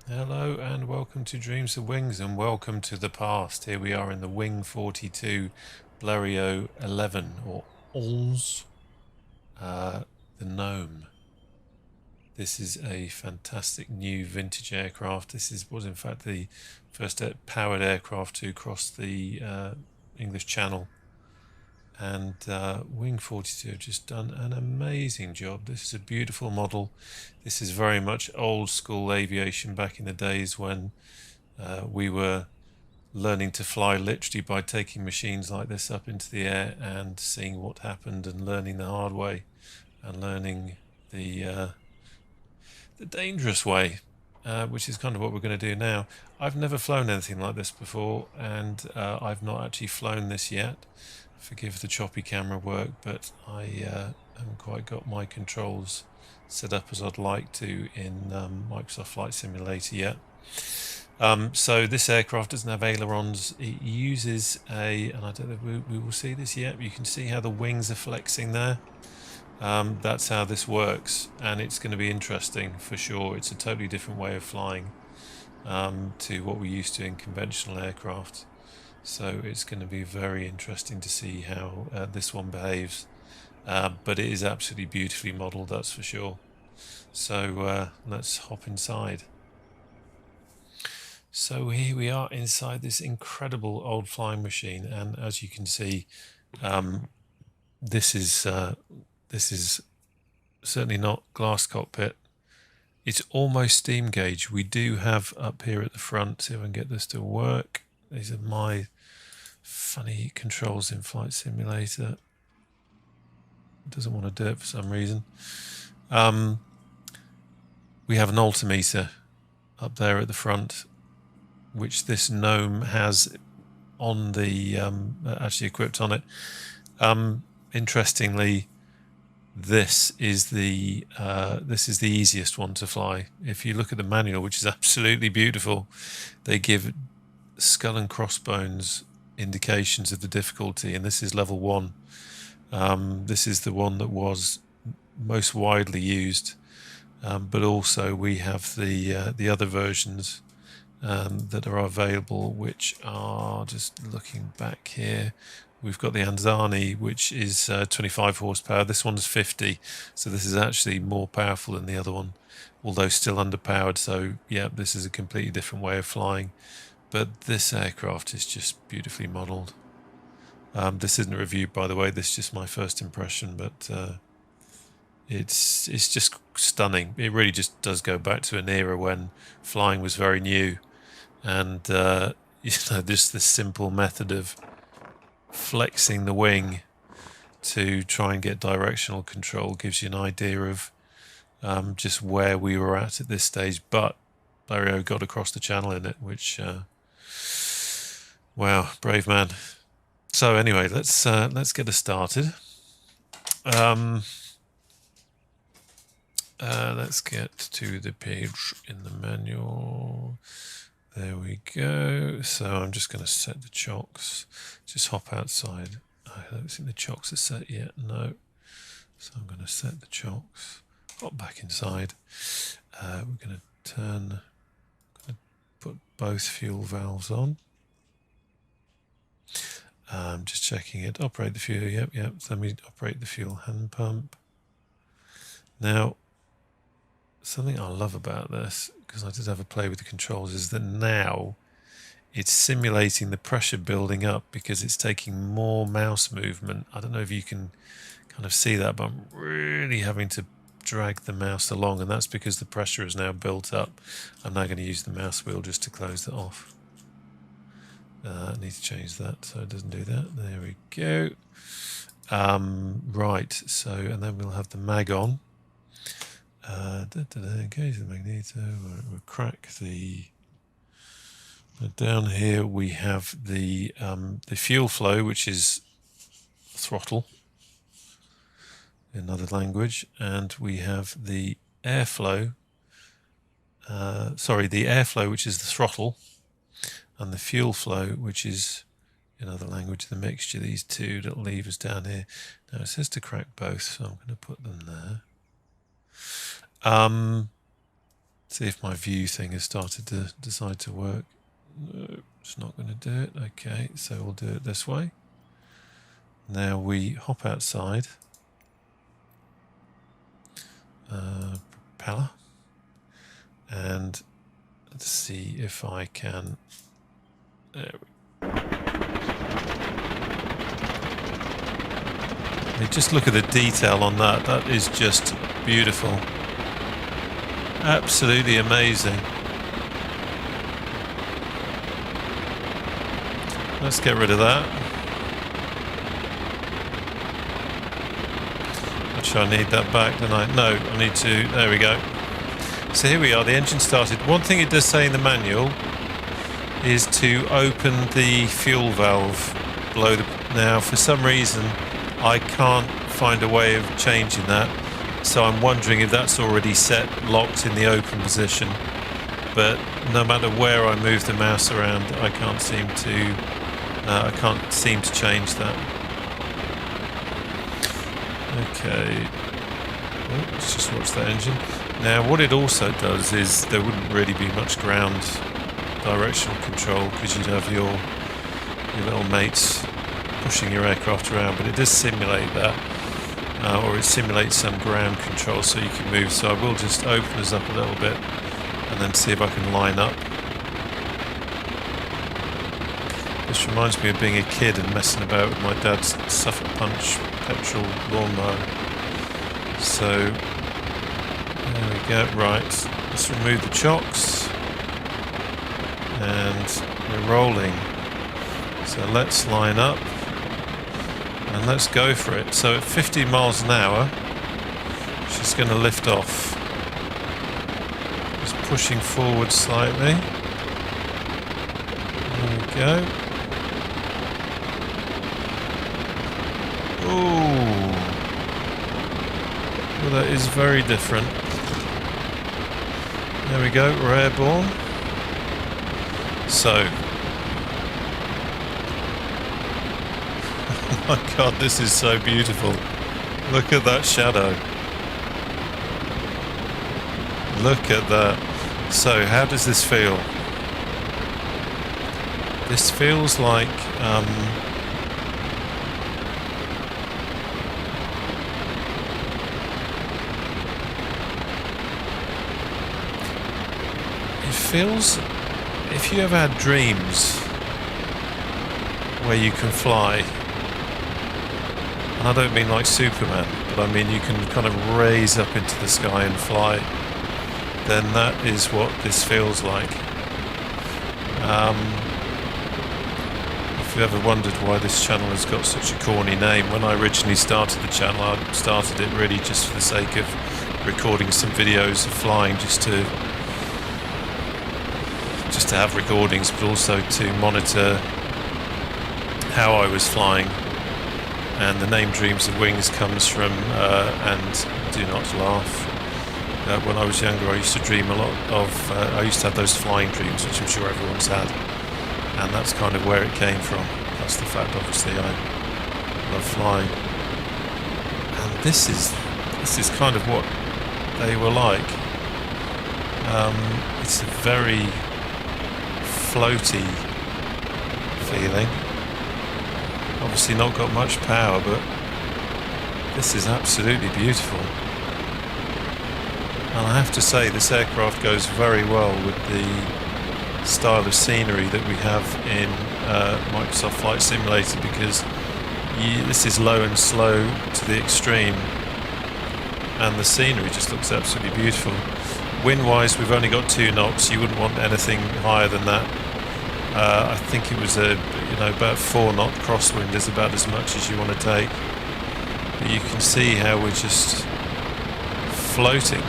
Hello and welcome to Dreams of Wings and welcome to the past. Here we are in the Wing42 Blériot XI or 11, the Gnome. This is a fantastic new vintage aircraft. Was in fact the first powered aircraft to cross the English Channel. And Wing42 have just done an amazing job. This is a beautiful model. This is very much old school aviation back in the days when we were learning to fly literally by taking machines like this up into the air and seeing what happened and learning the hard way and learning the dangerous way, which is kind of what we're going to do now. I've never flown anything like this before, and I've not actually flown this yet. Forgive the choppy camera work, but I haven't quite got my controls set up as I'd like to in Microsoft Flight Simulator yet. So this aircraft doesn't have ailerons. It uses and I don't know if we will see this yet, but you can see how the wings are flexing there. That's how this works, and it's going to be interesting for sure. It's a totally different way of flying to what we're used to in conventional aircraft. So it's going to be very interesting to see how this one behaves. But it is absolutely beautifully modelled, that's for sure. So let's hop inside. So here we are inside this incredible old flying machine, and as you can see, this is certainly not glass cockpit. It's almost steam gauge. We do have up here at the front, see if I can get this to work. These are my funny controls in Flight Simulator. It doesn't want to do it for some reason. We have an altimeter up there at the front, which this Gnome has on the actually equipped on it. Interestingly, this is the easiest one to fly. If you look at the manual, which is absolutely beautiful, they give skull and crossbones indications of the difficulty, and this is level 1. This is the one that was most widely used, but also we have the other versions that are available, which are, just looking back here, we've got the Anzani, which is 25 horsepower. This one's 50, so this is actually more powerful than the other one, although still underpowered. So yeah, this is a completely different way of flying. But this aircraft is just beautifully modelled. This isn't a review, by the way. This is just my first impression, but it's just stunning. It really just does go back to an era when flying was very new, and just this simple method of flexing the wing to try and get directional control gives you an idea of just where we were at this stage. But Bleriot got across the channel in it, which wow, brave man. So anyway, let's get us started. Let's get to the page in the manual. There we go. So I'm just going to set the chocks. Just hop outside. I don't think the chocks are set yet. No. So I'm going to set the chocks. Hop back inside. We're going to turn. Put both fuel valves on. Just checking it. Operate the fuel. Yep. Let me operate the fuel hand pump. Now, something I love about this, because I did have a play with the controls, is that now it's simulating the pressure building up because it's taking more mouse movement. I don't know if you can kind of see that, but I'm really having to drag the mouse along, and that's because the pressure is now built up. I'm now going to use the mouse wheel just to close that off. I need to change that so it doesn't do that. There we go. Right, so, and then we'll have the mag on. Engage the magneto. We'll crack the. Down here we have the fuel flow, which is throttle in another language, and we have the airflow. The airflow, which is the throttle, and the fuel flow, which is in other language, the mixture. These two little levers down here. Now it says to crack both, so I'm going to put them there. See if my view thing has started to decide to work. No, it's not going to do it. Okay, so we'll do it this way. Now we hop outside. Propeller. And let's see if I can... There we go. I mean, just look at the detail on that. That is just beautiful. Absolutely amazing. Let's get rid of that. Actually, I need that back, don't I? No, I need to... There we go. So here we are, the engine started. One thing it does say in the manual is to open the fuel valve below the... Now, for some reason, I can't find a way of changing that. So I'm wondering if that's already set, locked in the open position. But no matter where I move the mouse around, I can't seem to change that. Okay, let's just watch that engine. Now, what it also does is there wouldn't really be much ground directional control because you'd have your little mates pushing your aircraft around, but it does simulate that. Or it simulates some ground control so you can move. So I will just open this up a little bit and then see if I can line up. This reminds me of being a kid and messing about with my dad's Suffolk Punch petrol lawnmower. So there we go. Right, let's remove the chocks and we're rolling. So let's line up. And let's go for it. So at 15 miles an hour, she's going to lift off. Just pushing forward slightly. There we go. Ooh. Well, that is very different. There we go, we're airborne. So. Oh my god, this is so beautiful. Look at that shadow. Look at that. So, how does this feel? This feels like it feels, if you ever had dreams where you can fly, and I don't mean like Superman, but I mean you can kind of raise up into the sky and fly, then that is what this feels like. If you ever wondered why this channel has got such a corny name, when I originally started the channel, I started it really just for the sake of recording some videos of flying, just to have recordings, but also to monitor how I was flying. And the name Dreams of Wings comes from, and do not laugh, when I was younger I used to dream a lot of, I used to have those flying dreams, which I'm sure everyone's had, and that's kind of where it came from. That's the fact, obviously, I love flying. And this is kind of what they were like. It's a very floaty feeling. Obviously not got much power, but this is absolutely beautiful. And I have to say, this aircraft goes very well with the style of scenery that we have in Microsoft Flight Simulator, because this is low and slow to the extreme, and the scenery just looks absolutely beautiful. Wind-wise, we've only got 2 knots. You wouldn't want anything higher than that. I think it was about 4 knot crosswind is about as much as you want to take. But you can see how we're just floating.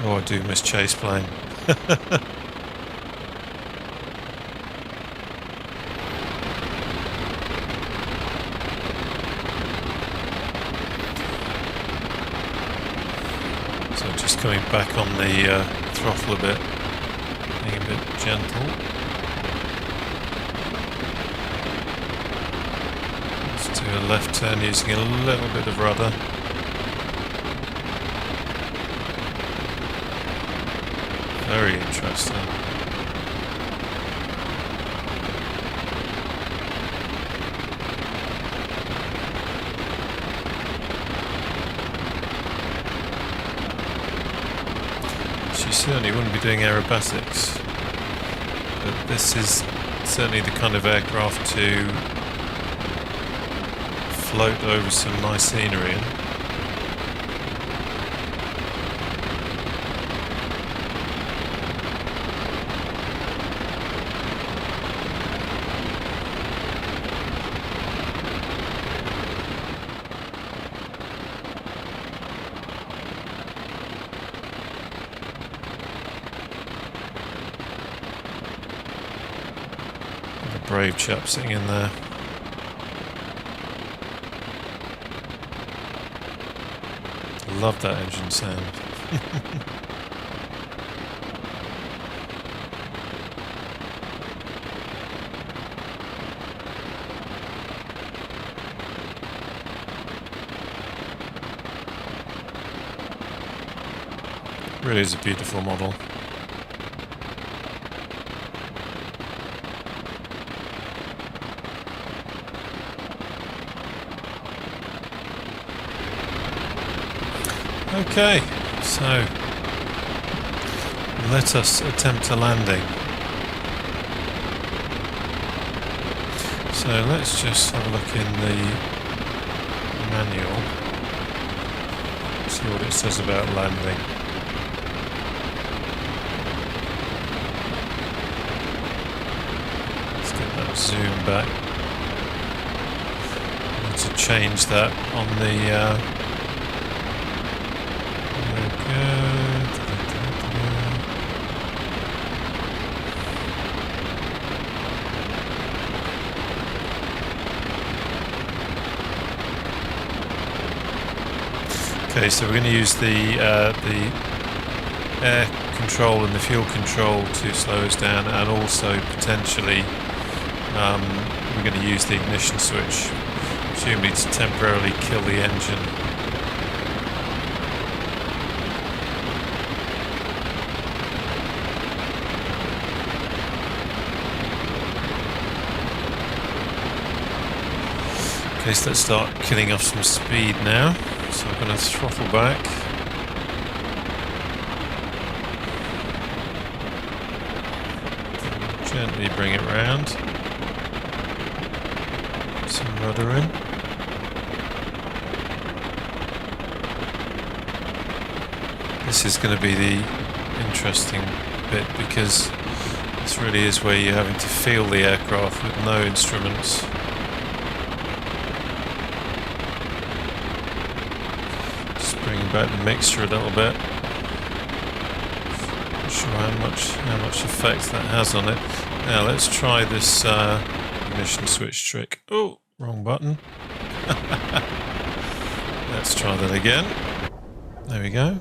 Oh, I do miss chase plane. So just coming back on the throttle a bit, being a bit gentle. Let's do a left turn using a little bit of rudder. Very interesting. She certainly wouldn't be doing aerobatics, but this is certainly the kind of aircraft to float over some nice scenery in. Brave chap sitting in there. Love that engine sound. Really is a beautiful model. Okay, so let us attempt a landing. So let's just have a look in the manual, see what it says about landing. Let's get that zoom back. I need to change that on the okay, so we're going to use the air control and the fuel control to slow us down, and also potentially we're going to use the ignition switch, presumably to temporarily kill the engine. Okay, so let's start killing off some speed now. So I'm going to throttle back. Gently bring it round. Some rudder in. This is going to be the interesting bit, because this really is where you're having to feel the aircraft with no instruments. Bringing back the mixture a little bit. Not sure how much effect that has on it. Now let's try this ignition switch trick. Oh, wrong button. Let's try that again. There we go.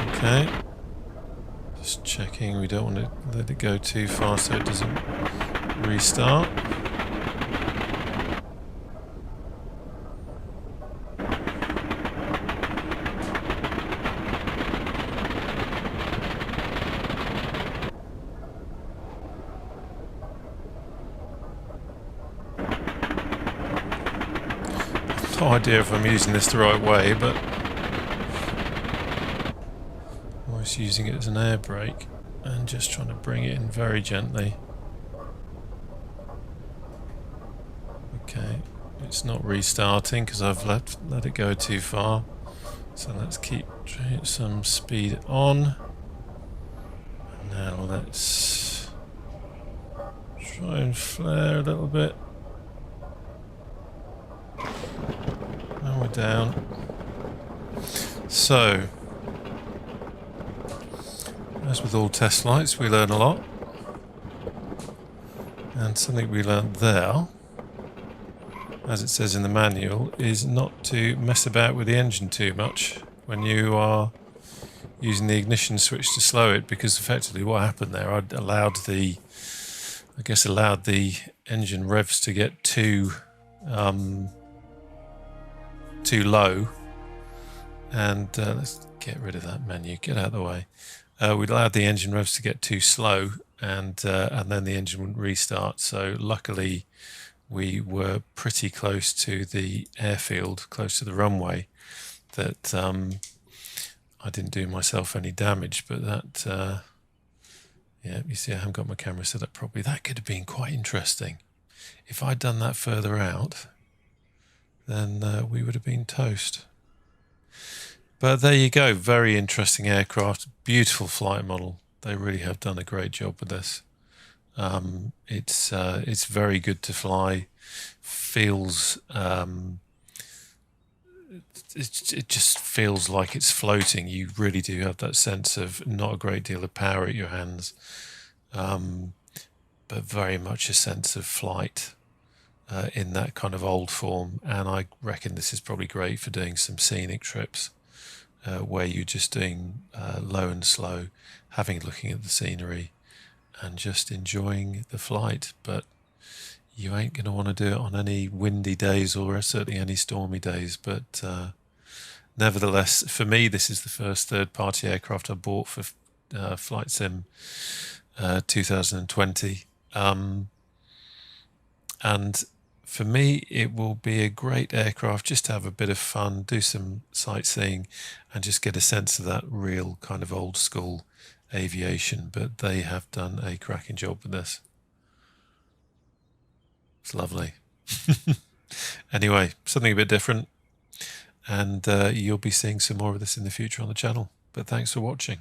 Okay. Just checking we don't want to let it go too far so it doesn't restart. No idea if I'm using this the right way, but I'm always using it as an air brake and just trying to bring it in very gently. Okay, it's not restarting because I've let it go too far. So let's keep some speed on. And now let's try and flare a little bit. And we're down. So, as with all test flights, we learn a lot. And something we learned there as it says in the manual, is not to mess about with the engine too much when you are using the ignition switch to slow it, because effectively what happened there, I allowed the engine revs to get too low, and let's get rid of that menu, get out of the way. We'd allowed the engine revs to get too slow, and then the engine wouldn't restart. So luckily we were pretty close to the airfield, close to the runway, that I didn't do myself any damage. But that yeah, you see I haven't got my camera set up properly. That could have been quite interesting. If I'd done that further out, then we would have been toast. But there you go, very interesting aircraft, beautiful flight model. They really have done a great job with this. It's very good to fly. Feels it just feels like it's floating. You really do have that sense of not a great deal of power at your hands, but very much a sense of flight in that kind of old form. And I reckon this is probably great for doing some scenic trips where you're just doing low and slow, looking at the scenery and just enjoying the flight. But you ain't going to want to do it on any windy days, or certainly any stormy days. But nevertheless, for me, this is the first third-party aircraft I bought for Flight Sim 2020. And for me, it will be a great aircraft just to have a bit of fun, do some sightseeing, and just get a sense of that real kind of old school aviation. But they have done a cracking job with this. It's lovely. Anyway, something a bit different, and you'll be seeing some more of this in the future on the channel. But thanks for watching.